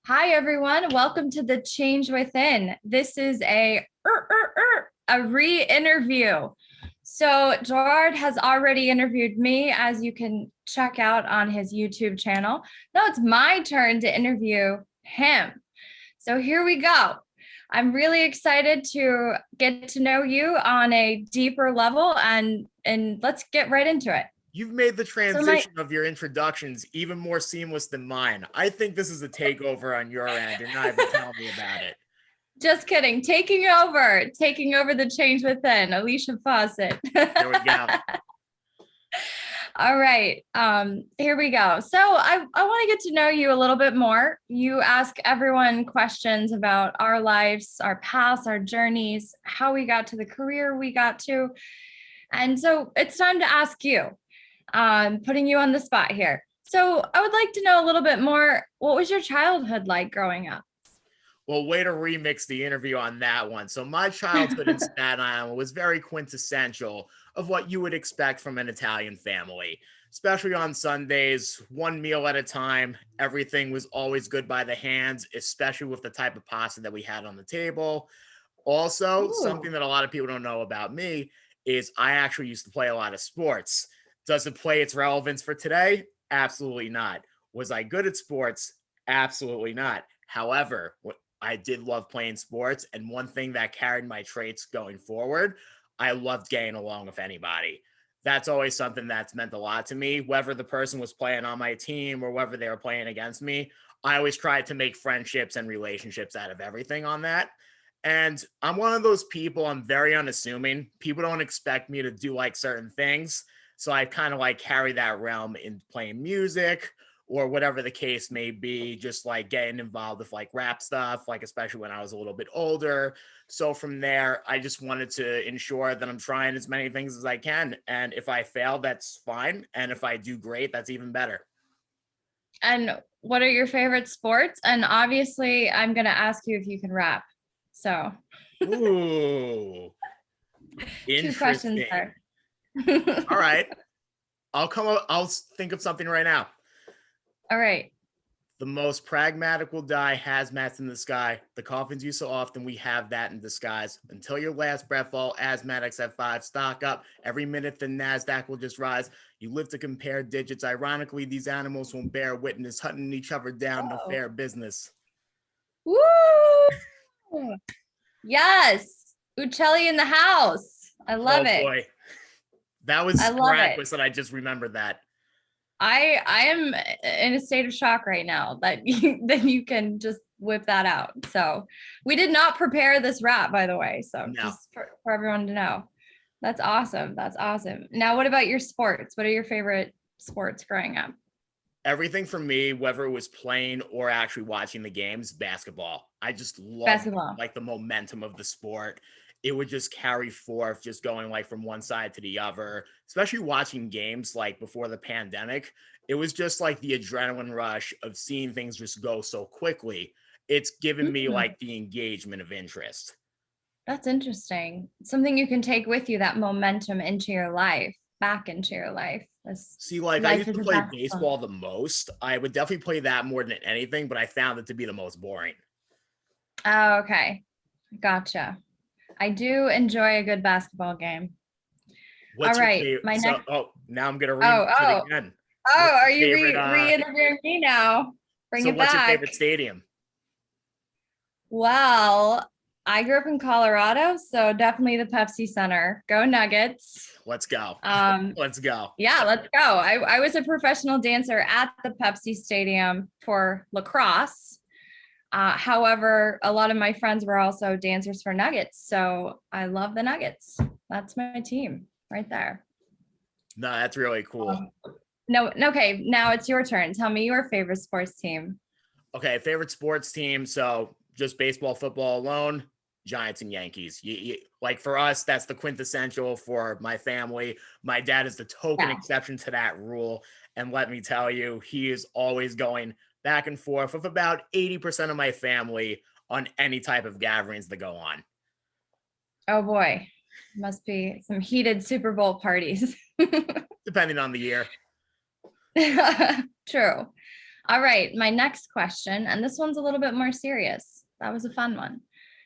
Hi, everyone. Welcome to the Change Within. This is a re-interview. So Gerard has already interviewed me, as you can check out on his YouTube channel. Now it's my turn to interview him. So here we go. I'm really excited to get to know you on a deeper level, and let's get right into it. You've made the So my transition of your introductions even more seamless than mine. I think this is a takeover on your end. You're not even telling me about it. Just kidding. Taking over the change within, Alicia Fawcett. There we go. All right. Here we go. So I want to get to know you a little bit more. You ask everyone questions about our lives, our past, our journeys, how we got to the career we got to. And so it's time to ask you, putting you on the spot here. So I would like to know a little bit more. What was your childhood like growing up? Well, way to remix the interview on that one. So my childhood in Staten Island was very quintessential of what you would expect from an Italian family, especially on Sundays, one meal at a time. Everything was always good by the hands, especially with the type of pasta that we had on the table. Also, Ooh. something that a lot of people don't know about me is I actually used to play a lot of sports. Does it play its relevance for today? Absolutely not. Was I good at sports? Absolutely not. However, I did love playing sports, and one thing that carried my traits going forward, I loved getting along with anybody. That's always something that's meant a lot to me, whether the person was playing on my team or whether they were playing against me. I always tried to make friendships and relationships out of everything on that. And I'm one of those people, I'm very unassuming. People don't expect me to do like certain things. So I kind of like carry that realm in playing music or whatever the case may be, just like getting involved with like rap stuff, like especially when I was a little bit older. So from there, I just wanted to ensure that I'm trying as many things as I can. And if I fail, that's fine. And if I do great, that's even better. And what are your favorite sports? And obviously, I'm going to ask you if you can rap. So, Ooh, two questions interesting. there. All right. I'll think of something right now. All right. The most pragmatic will die, hazmats in the sky. The coffins you so often, we have that in disguise. Until your last breath, all asthmatics at five. Stock up. Every minute the NASDAQ will just rise. You live to compare digits. Ironically, these animals won't bear witness, hunting each other down, no Oh, fair business. woo! Yes. Ucelli in the house. I love Oh it. boy. That I was love it. miraculous that I just remembered that. I am in a state of shock right now that you can just whip that out. So we did not prepare this rap, by the way. So No. just for everyone to know. That's awesome. That's awesome. Now, what about your sports? What are your favorite sports growing up? Everything for me, whether it was playing or actually watching the games, basketball. I just loved Basketball. like the momentum of the sport. It would just carry forth, just going like from one side to the other, especially watching games like before the pandemic. It was just like the adrenaline rush of seeing things just go so quickly. It's given me Hmm, like the engagement of interest. that's interesting. Something you can take with you, that momentum into your life, back into your life. This See, like I life used is to a play basketball. baseball the most. I would definitely play that more than anything, but I found it to be the most boring. Oh, okay. Gotcha. I do enjoy a good basketball game. All What's your right. favorite? My So, next. oh, now I'm gonna remix Oh, it oh, again. oh, What's are your you favorite? re-interviewing me now? Bring So, it what's your back. favorite stadium? Well, I grew up in Colorado, so definitely the Pepsi Center. Go Nuggets. Let's go. Um, Let's go. yeah, let's go. I was a professional dancer at the Pepsi Stadium for lacrosse. However, a lot of my friends were also dancers for Nuggets, so I love the Nuggets. That's my team right there. No, that's really cool. Um, no, okay, now it's your turn. Tell me your favorite sports team. Okay, favorite sports team. So, just baseball, football alone. Giants and Yankees. Like for us, that's the quintessential for my family. My dad is the token Yeah. exception to that rule. And let me tell you, he is always going back and forth with about 80% of my family on any type of gatherings that go on. Oh boy, must be some heated Super Bowl parties. Depending on the year. True. All right, my next question, and this one's a little bit more serious. That was a fun one.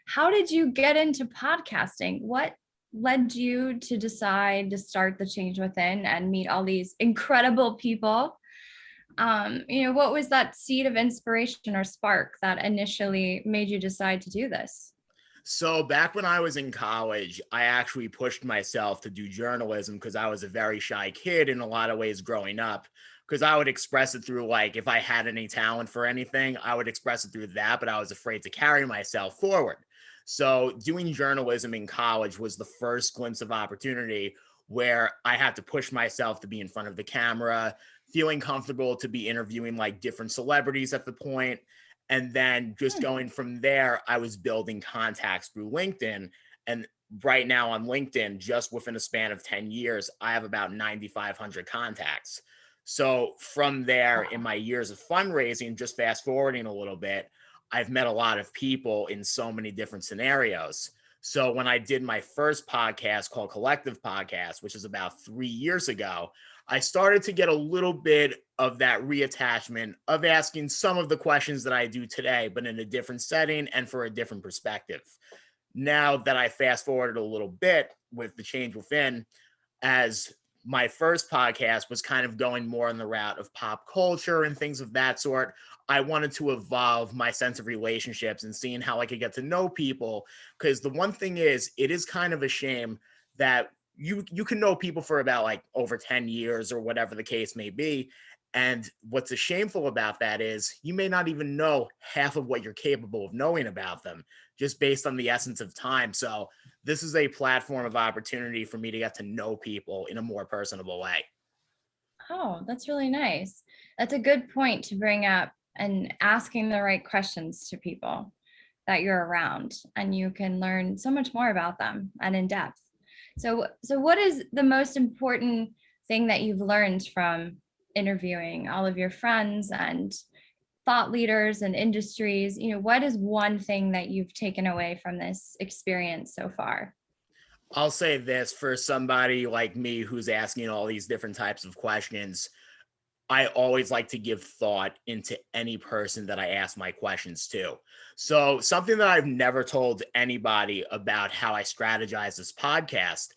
How did you get into podcasting? What led you to decide to start the Change Within and meet all these incredible people? What was that seed of inspiration or spark that initially made you decide to do this? So back when I was in college, I actually pushed myself to do journalism because I was a very shy kid in a lot of ways growing up. Because I would express it through, like, if I had any talent for anything, I would express it through that, but I was afraid to carry myself forward. So doing journalism in college was the first glimpse of opportunity where I had to push myself to be in front of the camera, feeling comfortable to be interviewing like different celebrities at the point. And then just going from there, I was building contacts through LinkedIn. And right now on LinkedIn, just within a span of 10 years, I have about 9,500 contacts. So from there, in my years of fundraising, just fast forwarding a little bit, I've met a lot of people in so many different scenarios. So when I did my first podcast called Collective Podcast, which is about 3 years ago, I started to get a little bit of that reattachment of asking some of the questions that I do today, but in a different setting and for a different perspective. Now that I fast forwarded a little bit with the Change Within, as my first podcast was kind of going more on the route of pop culture and things of that sort, I wanted to evolve my sense of relationships and seeing how I could get to know people. Because the one thing is, it is kind of a shame that you can know people for about like over 10 years or whatever the case may be. And what's shameful about that is you may not even know half of what you're capable of knowing about them just based on the essence of time. So this is a platform of opportunity for me to get to know people in a more personable way. Oh, that's really nice. That's a good point to bring up, and asking the right questions to people that you're around, and you can learn so much more about them and in depth. So what is the most important thing that you've learned from interviewing all of your friends and thought leaders and industries? What is one thing that you've taken away from this experience so far? I'll say this for somebody like me who's asking all these different types of questions. I always like to give thought into any person that I ask my questions to. So, something that I've never told anybody about how I strategize this podcast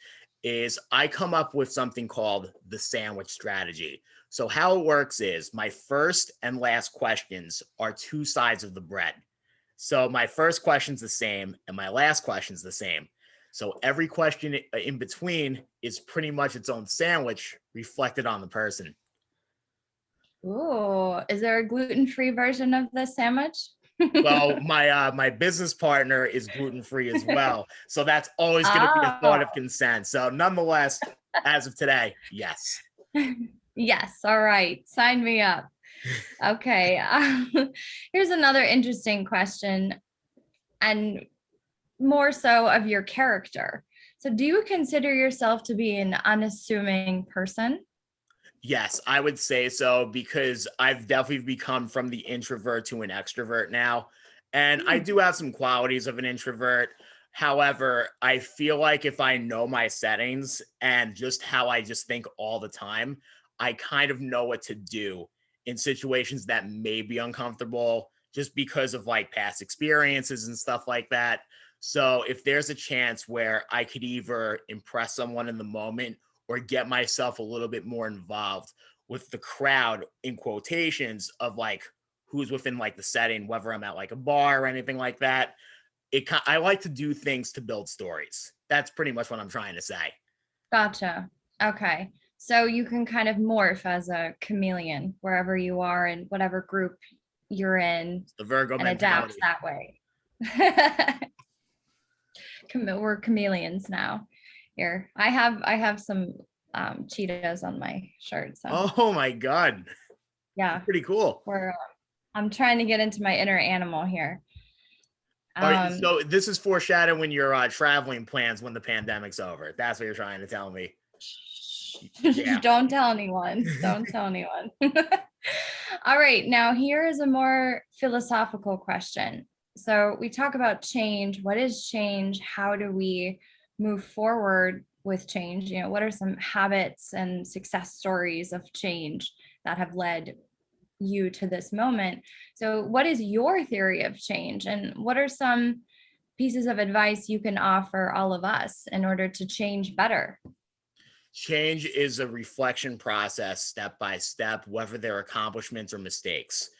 is I come up with something called the sandwich strategy. So, how it works is my first and last questions are two sides of the bread. So, my first question's the same, and my last question's the same. So, every question in between is pretty much its own sandwich reflected on the person. Ooh, is there a gluten-free version of the sandwich? Well, my business partner is gluten free as well, so that's always going to be a Oh, thought of consent. So, nonetheless, as of today, yes. yes. All right. Sign me up. Okay. Here's another interesting question, and more so of your character. So, do you consider yourself to be an unassuming person? Yes, I would say so because I've definitely become from the introvert to an extrovert now. And I Hmm. do have some qualities of an introvert. However, I feel like if I know my settings and just how I just think all the time, I kind of know what to do in situations that may be uncomfortable just because of like past experiences and stuff like that. So if there's a chance where I could either impress someone in the moment or get myself a little bit more involved with the crowd in quotations of like who's within like the setting, whether I'm at like a bar or anything like that. I like to do things to build stories. That's pretty much what I'm trying to say. Gotcha. Okay. So you can kind of morph as a chameleon wherever you are and whatever group you're in, It's the Virgo and adapt mentality. that way. We're chameleons now. Here, I have some Cheetos on my shirt, so Oh my God. yeah, That's pretty cool. I'm trying to get into my inner animal here. All right, Um, so this is foreshadowing your traveling plans when the pandemic's over. That's what you're trying to tell me. Yeah. don't tell anyone. Don't tell anyone. All right, now here is a more philosophical question. So we talk about change. What is change? How do we move forward with change? What are some habits and success stories of change that have led you to this moment. So what is your theory of change, and what are some pieces of advice you can offer all of us in order to change better? Change is a reflection process, step by step, whether they're accomplishments or mistakes.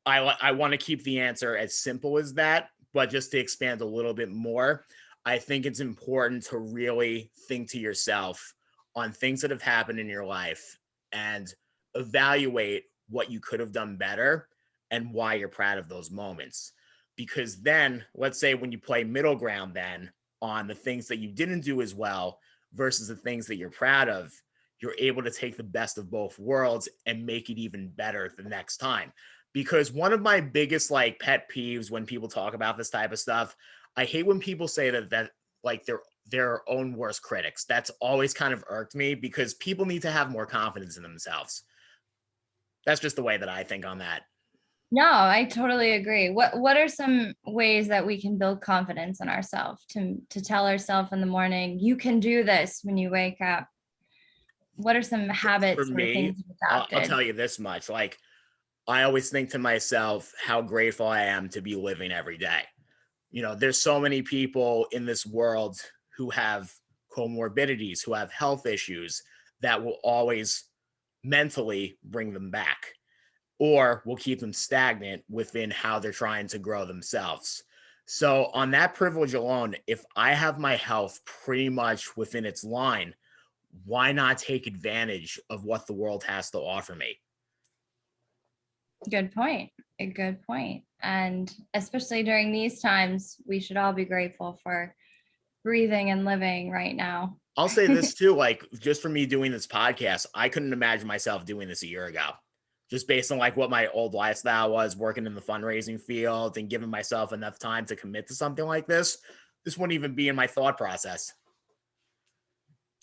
I want to keep the answer as simple as that, but just to expand a little bit more, I think it's important to really think to yourself on things that have happened in your life and evaluate what you could have done better and why you're proud of those moments. Because then, let's say when you play middle ground, then on the things that you didn't do as well versus the things that you're proud of, you're able to take the best of both worlds and make it even better the next time. Because one of my biggest like pet peeves when people talk about this type of stuff, I hate when people say that like they're their own worst critics. That's always kind of irked me because people need to have more confidence in themselves. That's just the way that I think on that. No, I totally agree. What are some ways that we can build confidence in ourselves to tell ourselves in the morning, you can do this when you wake up? What are some For habits or me, things you've I'll adopted? tell you this much. Like, I always think to myself how grateful I am to be living every day. You know, there's so many people in this world who have comorbidities, who have health issues that will always mentally bring them back or will keep them stagnant within how they're trying to grow themselves. So, on that privilege alone, if I have my health pretty much within its line, why not take advantage of what the world has to offer me? Good point. A good point. And especially during these times, we should all be grateful for breathing and living right now. I'll say this too, like just for me doing this podcast, I couldn't imagine myself doing this a year ago. Just based on like what my old lifestyle was, working in the fundraising field and giving myself enough time to commit to something like this wouldn't even be in my thought process.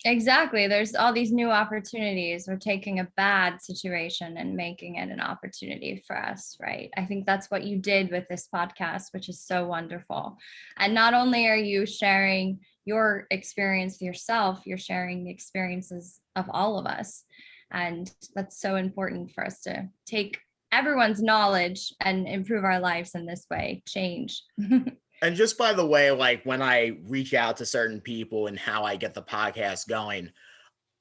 Exactly. There's all these new opportunities. We're taking a bad situation and making it an opportunity for us, right? I think that's what you did with this podcast, which is so wonderful. And not only are you sharing your experience with yourself, you're sharing the experiences of all of us. And that's so important for us to take everyone's knowledge and improve our lives in this way, change. And just by the way, like when I reach out to certain people and how I get the podcast going,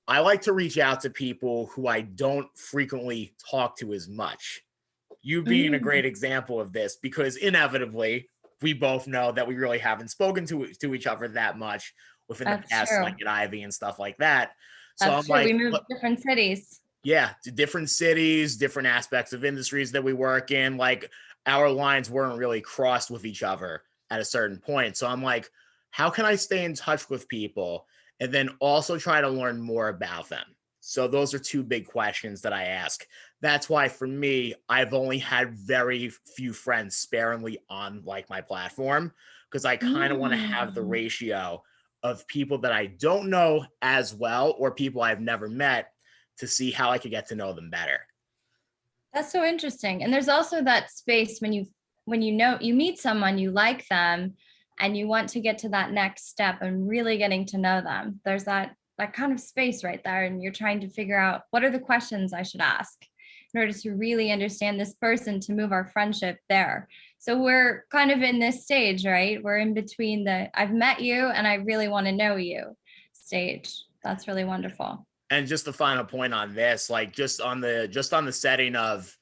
I like to reach out to people who I don't frequently talk to as much. You being a Mm, great example of this, because inevitably we both know that we really haven't spoken to each other that much within the that's past, like true. at Ivy and stuff like that. So I'm That's true. We like, moved to different cities. yeah, to different cities, different aspects of industries that we work in. Like our lines weren't really crossed with each other at a certain point. So I'm like, how can I stay in touch with people and then also try to learn more about them? So those are two big questions that I ask. That's why for me, I've only had very few friends sparingly on like my platform because I kind of want to have the Mm. ratio of people that I don't know as well or people I've never met to see how I could get to know them better. That's so interesting. And there's also that space when you know you meet someone, you like them, and you want to get to that next step and really getting to know them. There's that kind of space right there, and you're trying to figure out what are the questions I should ask in order to really understand this person to move our friendship there. So we're kind of in this stage, right? We're in between the I've met you and I really want to know you stage. That's really wonderful. And just the final point on this, like just on the setting of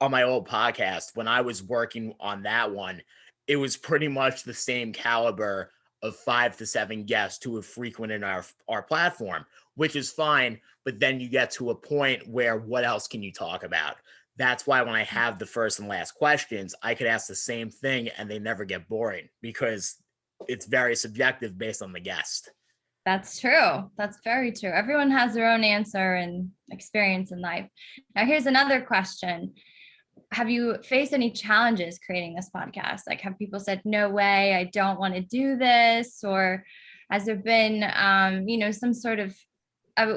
on my old podcast, when I was working on that one, it was pretty much the same caliber of 5 to 7 guests who have frequented our platform, which is fine. But then you get to a point where what else can you talk about? That's why when I have the first and last questions, I could ask the same thing and they never get boring because it's very subjective based on the guest. That's true. That's very true. Everyone has their own answer and experience in life. Now, here's another question. Have you faced any challenges creating this podcast? Like, have people said, no way, I don't want to do this? Or has there been, some sort of,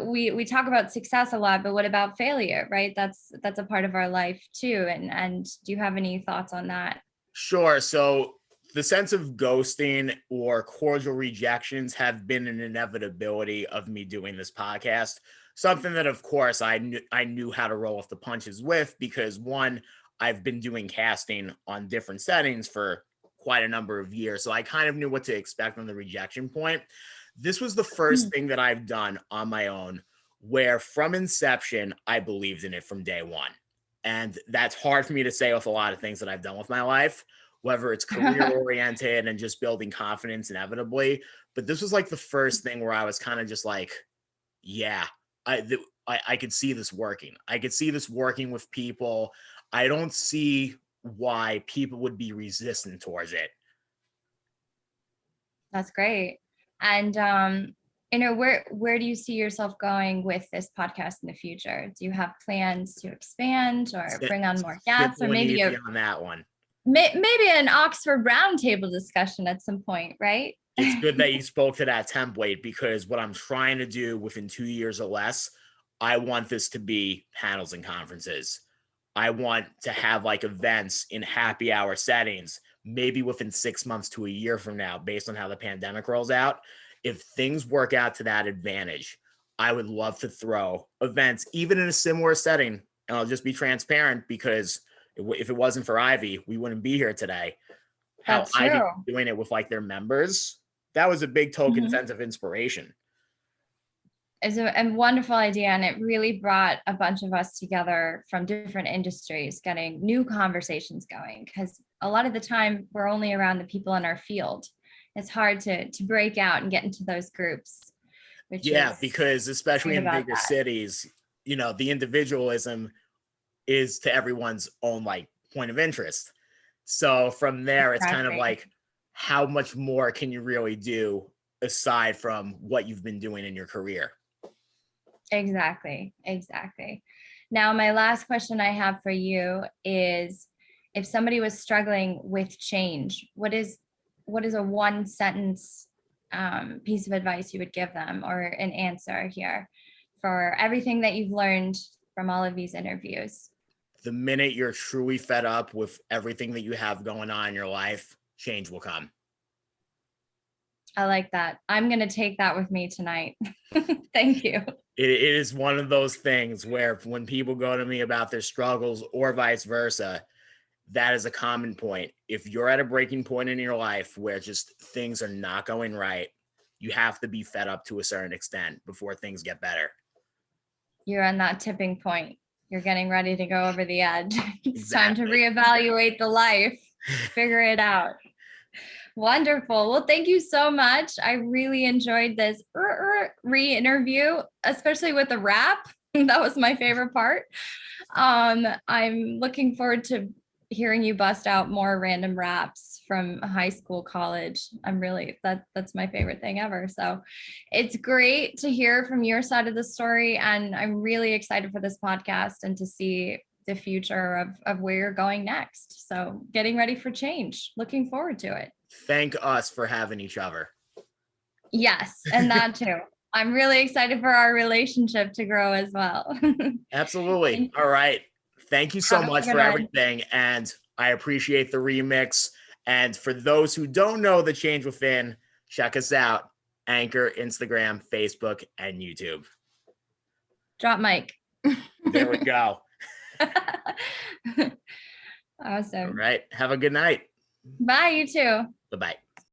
we talk about success a lot, but what about failure, right? That's a part of our life too. And do you have any thoughts on that? Sure. So the sense of ghosting or cordial rejections have been an inevitability of me doing this podcast. something that of course I knew how to roll with the punches with, because one, I've been doing casting on different settings for quite a number of years. So I kind of knew what to expect on the rejection point. This was the first thing that I've done on my own where from inception, I believed in it from day one. And that's hard for me to say with a lot of things that I've done with my life, whether it's career oriented and just building confidence inevitably. But this was like the first thing where I was kind of just like, yeah, I could see this working. I could see this working with people. I don't see why people would be resistant towards it. That's great. And where do you see yourself going with this podcast in the future? Do you have plans to expand or bring on more guests, or maybe on that one? Maybe an Oxford roundtable discussion at some point, right? It's good that you spoke to that template, because what I'm trying to do within 2 years or less, I want this to be panels and conferences. I want to have like events in happy hour settings, maybe within 6 months to a year from now, based on how the pandemic rolls out. If things work out to that advantage, I would love to throw events, even in a similar setting. And I'll just be transparent, because if it wasn't for Ivy, we wouldn't be here today. How That's true. Ivy doing it with like their members, that was a big token sense of inspiration. It's a wonderful idea, and it really brought a bunch of us together from different industries, getting new conversations going, because a lot of the time we're only around the people in our field. It's hard to break out and get into those groups. Because especially in bigger cities, the individualism is to everyone's own like point of interest. So from there, it's kind of like, how much more can you really do aside from what you've been doing in your career? Exactly. Now, my last question I have for you is, if somebody was struggling with change, what is a one sentence piece of advice you would give them, or an answer here for everything that you've learned from all of these interviews? The minute you're truly fed up with everything that you have going on in your life, change will come. I like that. I'm going to take that with me tonight. Thank you. It is one of those things where when people go to me about their struggles or vice versa, that is a common point. If you're at a breaking point in your life where just things are not going right, you have to be fed up to a certain extent before things get better. You're on that tipping point. You're getting ready to go over the edge. It's time to reevaluate the life, figure it out. Wonderful. Well, thank you so much. I really enjoyed this re-interview, especially with the rap. That was my favorite part. I'm looking forward to hearing you bust out more random raps from high school, college. That's my favorite thing ever. So it's great to hear from your side of the story. And I'm really excited for this podcast and to see the future of where you're going next. So getting ready for change, looking forward to it. Thank us for having each other. Yes, and that too. I'm really excited for our relationship to grow as well. Absolutely. All right. Thank you so much for everything. And I appreciate the remix. And for those who don't know The Change Within, check us out. Anchor, Instagram, Facebook, and YouTube. Drop mic. There we go. Awesome. All right. Have a good night. Bye, you too. Bye-bye.